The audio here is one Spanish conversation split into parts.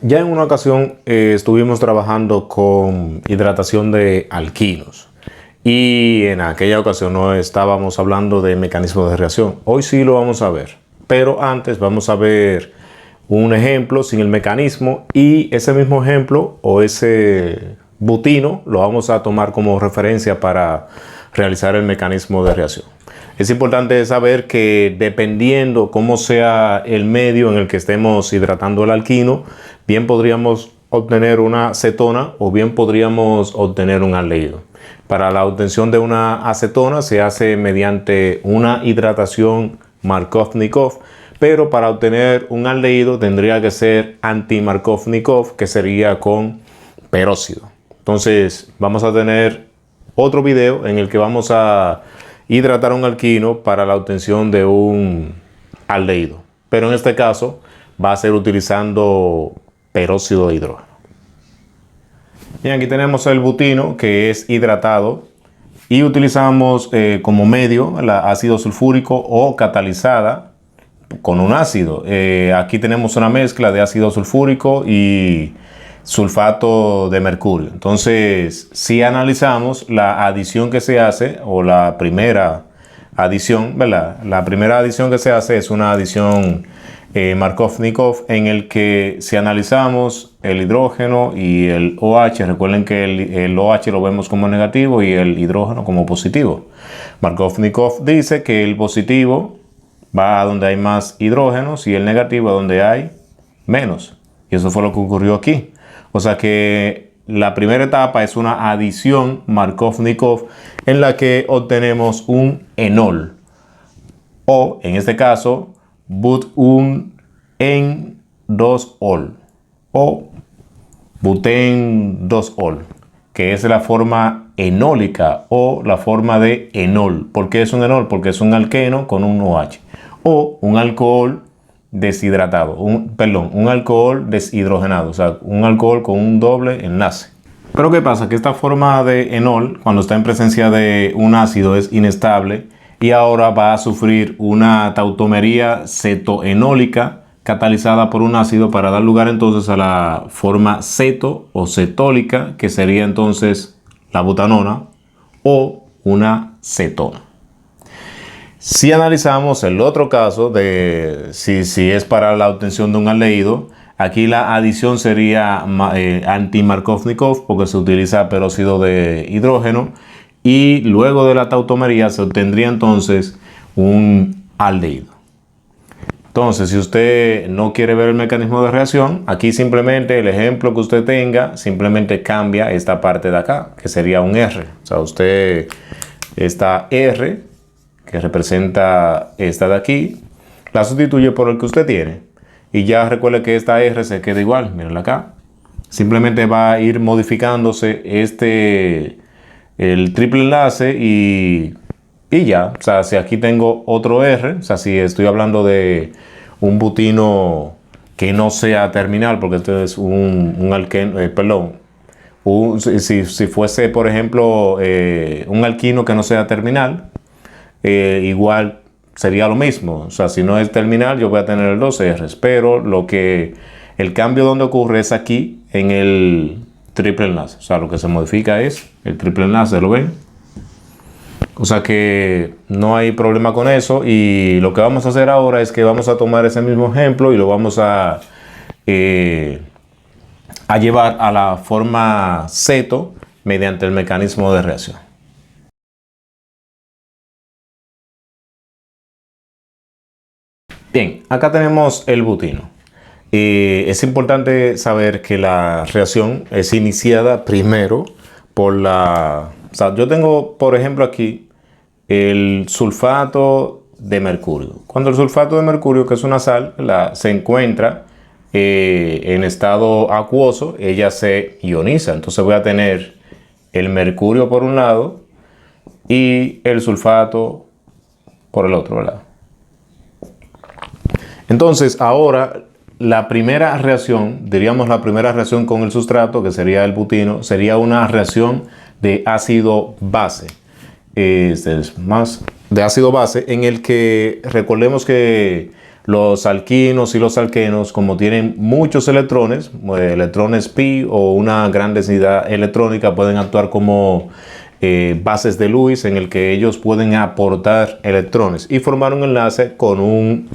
Ya en una ocasión estuvimos trabajando con hidratación de alquinos y en aquella ocasión no estábamos hablando de mecanismos de reacción. Hoy sí lo vamos a ver, pero antes vamos a ver un ejemplo sin el mecanismo y ese mismo ejemplo o ese butino lo vamos a tomar como referencia para realizar el mecanismo de reacción. Es importante saber que dependiendo cómo sea el medio en el que estemos hidratando el alquino, bien podríamos obtener una cetona o bien podríamos obtener un aldehído. Para la obtención de una acetona se hace mediante una hidratación Markovnikov, pero para obtener un aldehído tendría que ser anti-Markovnikov, que sería con peróxido. Entonces vamos a tener otro video en el que vamos a hidratar un alquino para la obtención de un aldehído, pero en este caso va a ser utilizando peróxido de hidrógeno. Bien, aquí tenemos el butino que es hidratado y utilizamos como medio el ácido sulfúrico o catalizada con un ácido. Aquí tenemos una mezcla de ácido sulfúrico y sulfato de mercurio. Entonces, si analizamos la adición que se hace o la primera adición, ¿verdad? La primera adición que se hace es una adición Markovnikov en el que si analizamos el hidrógeno y el OH, recuerden que el OH lo vemos como negativo y el hidrógeno como positivo. Markovnikov dice que el positivo va a donde hay más hidrógenos y el negativo a donde hay menos. Y eso fue lo que ocurrió aquí. O sea que la primera etapa es una adición Markovnikov en la que obtenemos un enol o en este caso but-1-en-2-ol o buten-2-ol, que es la forma enólica o la forma de enol. ¿Por qué es un enol? Porque es un alqueno con un OH o un alcohol deshidratado, un alcohol deshidrogenado, o sea, un alcohol con un doble enlace. Pero ¿qué pasa? Que esta forma de enol, cuando está en presencia de un ácido, es inestable y ahora va a sufrir una tautomería cetoenólica catalizada por un ácido para dar lugar entonces a la forma ceto o cetólica, que sería entonces la butanona o una cetona. Si analizamos el otro caso de si es para la obtención de un aldehído, aquí la adición sería anti-Markovnikov porque se utiliza peróxido de hidrógeno y luego de la tautomería se obtendría entonces un aldehído. Entonces, si usted no quiere ver el mecanismo de reacción, aquí simplemente el ejemplo que usted tenga, simplemente cambia esta parte de acá, que sería un R. O sea, usted esta R que representa esta de aquí, la sustituye por el que usted tiene y ya recuerde que esta R se queda igual, mírenla acá. Simplemente va a ir modificándose el triple enlace y ya. O sea, si aquí tengo otro R, o sea, si estoy hablando de un butino que no sea terminal, porque esto es un alqueno, perdón, si fuese, por ejemplo, un alquino que no sea terminal, igual sería lo mismo. O sea, si no es terminal, yo voy a tener dos R's, pero el cambio donde ocurre es aquí en el triple enlace. O sea, lo que se modifica es el triple enlace, ¿lo ven? O sea que no hay problema con eso y lo que vamos a hacer ahora es que vamos a tomar ese mismo ejemplo y lo vamos a llevar a la forma ceto mediante el mecanismo de reacción. Bien, acá tenemos el butino. Es importante saber que la reacción es iniciada primero por o sea, yo tengo, por ejemplo, aquí el sulfato de mercurio. Cuando el sulfato de mercurio, que es una sal, se encuentra en estado acuoso, ella se ioniza. Entonces voy a tener el mercurio por un lado y el sulfato por el otro, ¿verdad? Entonces, ahora la primera reacción, diríamos la primera reacción con el sustrato, que sería el butino, sería una reacción de ácido base. Es más de ácido base, en el que recordemos que Los alquinos y los alquenos, como tienen muchos electrones, electrones pi o una gran densidad electrónica, pueden actuar como bases de Lewis en el que ellos pueden aportar electrones y formar un enlace con un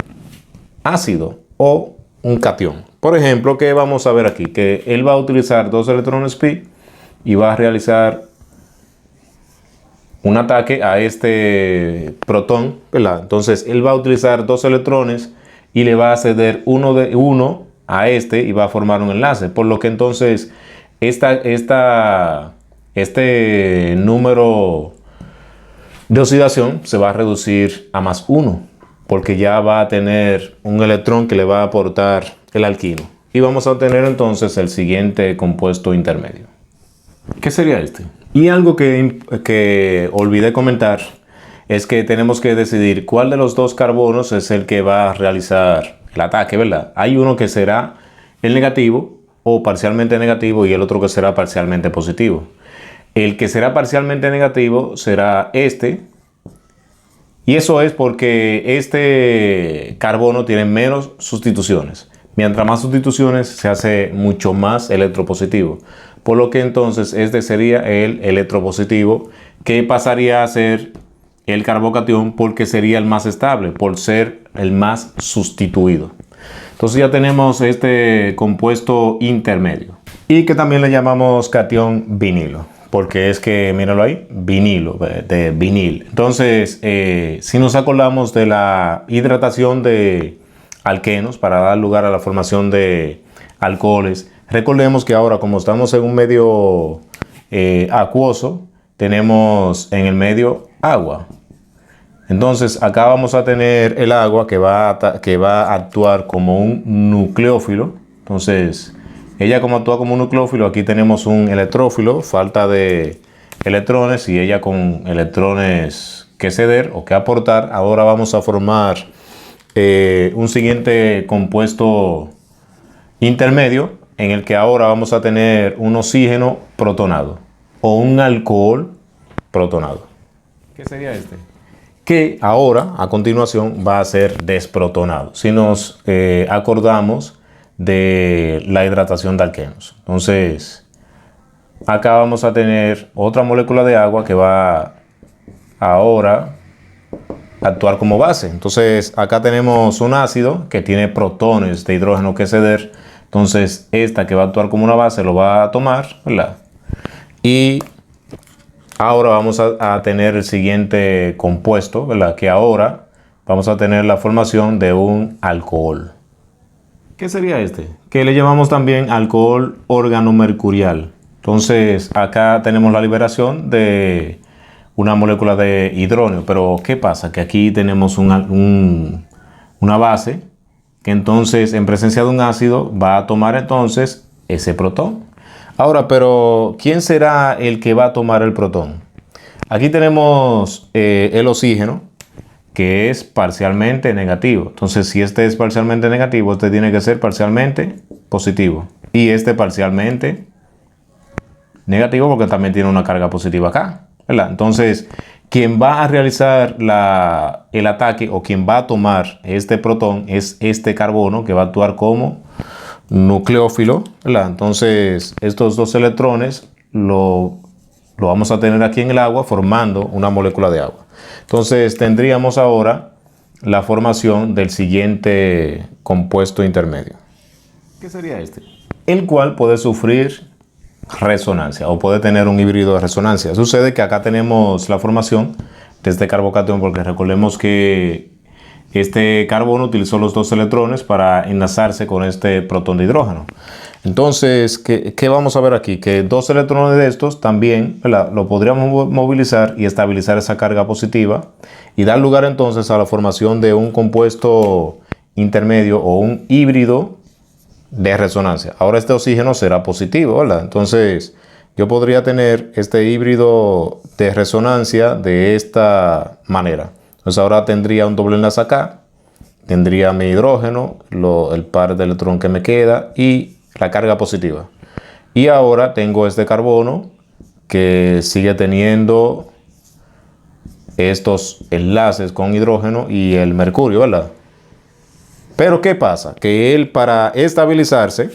ácido o un catión. Por ejemplo, ¿qué vamos a ver aquí? Que él va a utilizar dos electrones pi y va a realizar un ataque a este protón, ¿verdad? Entonces él va a utilizar dos electrones y le va a ceder uno a este y va a formar un enlace. Por lo que entonces este número de oxidación se va a reducir a +1, porque ya va a tener un electrón que le va a aportar el alquino. Y vamos a obtener entonces el siguiente compuesto intermedio. ¿Qué sería este? Y algo que olvidé comentar es que tenemos que decidir cuál de los dos carbonos es el que va a realizar el ataque, ¿verdad? Hay uno que será el negativo o parcialmente negativo y el otro que será parcialmente positivo. El que será parcialmente negativo será este, y eso es porque este carbono tiene menos sustituciones. Mientras más sustituciones se hace mucho más electropositivo. Por lo que entonces este sería el electropositivo, que pasaría a ser el carbocatión porque sería el más estable, por ser el más sustituido. Entonces ya tenemos este compuesto intermedio y que también le llamamos catión vinilo, porque es que, míralo ahí, vinilo, de vinil. Entonces, si nos acordamos de la hidratación de alquenos para dar lugar a la formación de alcoholes, recordemos que ahora, como estamos en un medio acuoso, tenemos en el medio agua. Entonces, acá vamos a tener el agua que va a actuar como un nucleófilo. Entonces, ella como actúa como un nucleófilo, aquí tenemos un electrófilo, falta de electrones, y ella con electrones que ceder o que aportar. Ahora vamos a formar un siguiente compuesto intermedio, en el que ahora vamos a tener un oxígeno protonado o un alcohol protonado. ¿Qué sería este? Que ahora, a continuación, va a ser desprotonado. Si nos acordamos de la hidratación de alquenos. Entonces, acá vamos a tener otra molécula de agua que va ahora a actuar como base. Entonces, acá tenemos un ácido que tiene protones de hidrógeno que ceder. Entonces, esta que va a actuar como una base lo va a tomar, ¿verdad? Y ahora vamos a tener el siguiente compuesto, ¿verdad? Que ahora vamos a tener la formación de un alcohol. ¿Qué sería este? Que le llamamos también alcohol organomercurial. Entonces, acá tenemos la liberación de una molécula de hidrógeno. Pero, ¿qué pasa? Que aquí tenemos una base que entonces, en presencia de un ácido, va a tomar entonces ese protón. Ahora, pero ¿quién será el que va a tomar el protón? Aquí tenemos el oxígeno, que es parcialmente negativo. Entonces, si este es parcialmente negativo, este tiene que ser parcialmente positivo. Y este parcialmente negativo porque también tiene una carga positiva acá, ¿verdad? Entonces, quien va a realizar el ataque o quien va a tomar este protón es este carbono, que va a actuar como nucleófilo, ¿verdad? Entonces, estos dos electrones lo vamos a tener aquí en el agua formando una molécula de agua. Entonces, tendríamos ahora la formación del siguiente compuesto intermedio. ¿Qué sería este? El cual puede sufrir resonancia o puede tener un híbrido de resonancia. Sucede que acá tenemos la formación de este carbocatión, porque recordemos que este carbono utilizó los dos electrones para enlazarse con este protón de hidrógeno. Entonces, ¿qué vamos a ver aquí? Que dos electrones de estos también, ¿verdad?, lo podríamos movilizar y estabilizar esa carga positiva y dar lugar entonces a la formación de un compuesto intermedio o un híbrido de resonancia. Ahora este oxígeno será positivo, ¿verdad? Entonces, yo podría tener este híbrido de resonancia de esta manera. Entonces, ahora tendría un doble enlace acá, tendría mi hidrógeno, el par de electrón que me queda y la carga positiva. Y ahora tengo este carbono que sigue teniendo estos enlaces con hidrógeno y el mercurio, ¿verdad? Pero ¿qué pasa? Que él, para estabilizarse,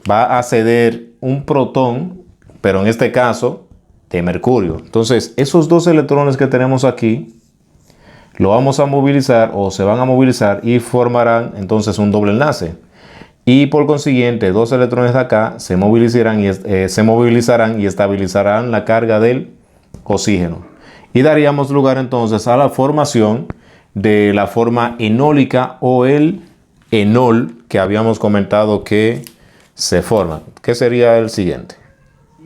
va a ceder un protón, pero en este caso de mercurio. Entonces, esos dos electrones que tenemos aquí lo vamos a movilizar o se van a movilizar y formarán entonces un doble enlace. Y por consiguiente, dos electrones de acá se movilizarán y estabilizarán la carga del oxígeno. Y daríamos lugar entonces a la formación de la forma enólica o el enol que habíamos comentado que se forma, que sería el siguiente.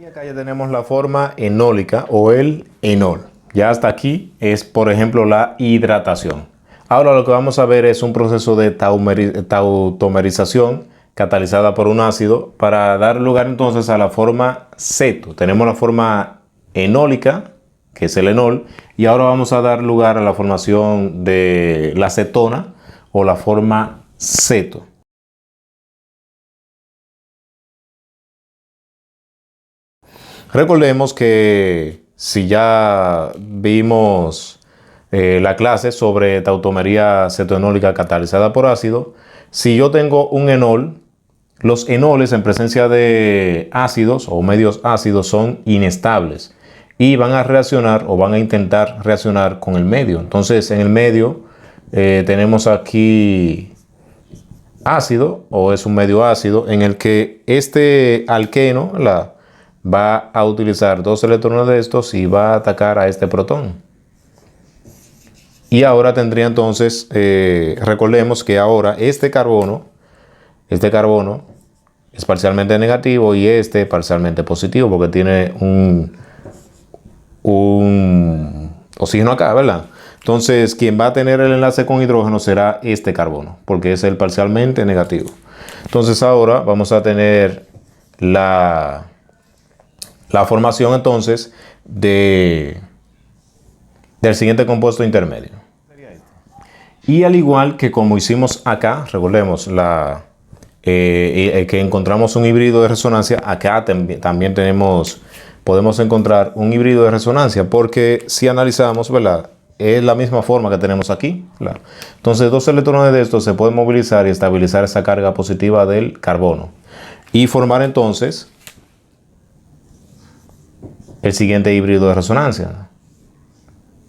Y acá ya tenemos la forma enólica o el enol. Ya hasta aquí es, por ejemplo, la hidratación. Ahora lo que vamos a ver es un proceso de tautomerización catalizada por un ácido para dar lugar entonces a la forma ceto. Tenemos la forma enólica, que es el enol, y ahora vamos a dar lugar a la formación de la cetona o la forma ceto. Recordemos que si ya vimos la clase sobre tautomería cetoenólica catalizada por ácido, si yo tengo un enol, los enoles en presencia de ácidos o medios ácidos son inestables y van a reaccionar o van a intentar reaccionar con el medio. Entonces en el medio tenemos aquí ácido o es un medio ácido en el que este alqueno va a utilizar dos electrones de estos y va a atacar a este protón. Y ahora tendría entonces, recordemos que ahora este carbono es parcialmente negativo y este parcialmente positivo porque tiene un oxígeno acá, ¿verdad? Entonces, quien va a tener el enlace con hidrógeno será este carbono, porque es el parcialmente negativo. Entonces, ahora vamos a tener la formación entonces del siguiente compuesto intermedio. Y al igual que como hicimos acá, recordemos que encontramos un híbrido de resonancia, acá también podemos encontrar un híbrido de resonancia, porque si analizamos, ¿verdad? Es la misma forma que tenemos aquí, ¿verdad? Entonces, dos electrones de estos se pueden movilizar y estabilizar esa carga positiva del carbono y formar entonces el siguiente híbrido de resonancia.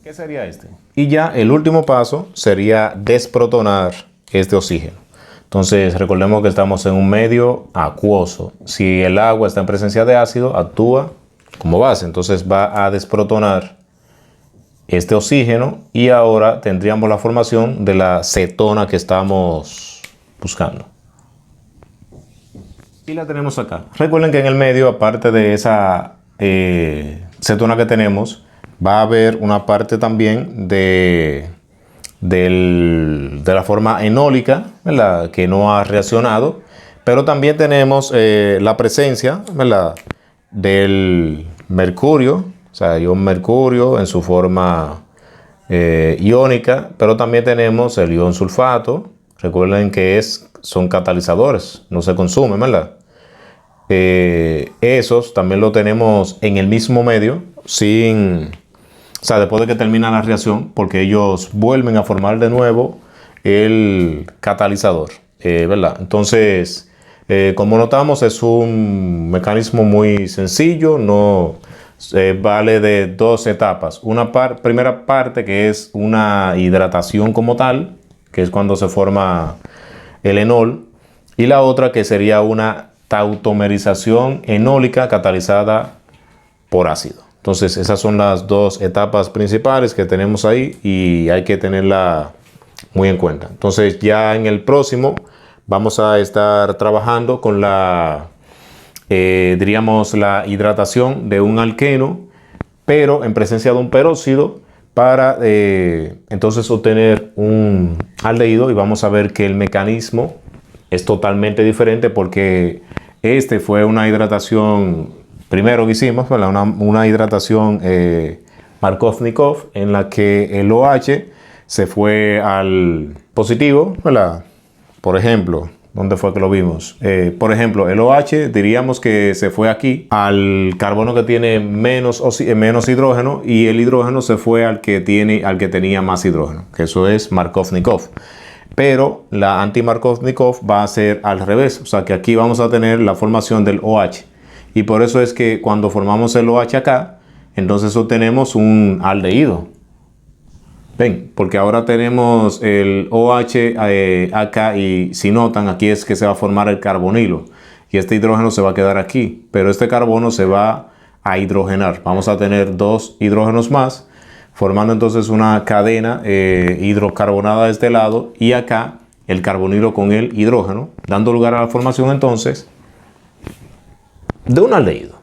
¿Qué sería este? Y ya el último paso sería desprotonar este oxígeno. Entonces recordemos que estamos en un medio acuoso. Si el agua está en presencia de ácido, actúa como base. Entonces va a desprotonar este oxígeno y ahora tendríamos la formación de la cetona que estamos buscando. Y la tenemos acá. Recuerden que en el medio, aparte de esa cetona que tenemos, va a haber una parte también de la forma enólica, ¿verdad? Que no ha reaccionado, pero también tenemos la presencia, ¿verdad? Del mercurio, o sea, ion mercurio en su forma iónica, pero también tenemos el ion sulfato. Recuerden que son catalizadores, no se consumen, ¿verdad? Esos también lo tenemos en el mismo medio, o sea, después de que termina la reacción, porque ellos vuelven a formar de nuevo el catalizador, ¿verdad? Entonces, como notamos, es un mecanismo muy sencillo, no vale de dos etapas. Una primera parte que es una hidratación como tal, que es cuando se forma el enol, y la otra que sería una tautomerización enólica catalizada por ácido. Entonces esas son las dos etapas principales que tenemos ahí y hay que tenerla muy en cuenta. Entonces ya en el próximo vamos a estar trabajando con diríamos la hidratación de un alqueno, pero en presencia de un peróxido para entonces obtener un aldehído, y vamos a ver que el mecanismo es totalmente diferente porque este fue una hidratación primero que hicimos, una hidratación Markovnikov en la que el OH se fue al positivo, ¿verdad? Por ejemplo, ¿dónde fue que lo vimos? Por ejemplo, el OH diríamos que se fue aquí al carbono que tiene menos hidrógeno y el hidrógeno se fue al que tenía más hidrógeno, que eso es Markovnikov. pero la anti-Markovnikov va a ser al revés. O sea que aquí vamos a tener la formación del OH. Y por eso es que cuando formamos el OH acá, entonces obtenemos un aldehído. Ven, porque ahora tenemos el OH acá y si notan, aquí es que se va a formar el carbonilo. Y este hidrógeno se va a quedar aquí, pero este carbono se va a hidrogenar. Vamos a tener 2 hidrógenos más, formando entonces una cadena hidrocarbonada de este lado y acá el carbonilo con el hidrógeno, dando lugar a la formación entonces de un aldehído.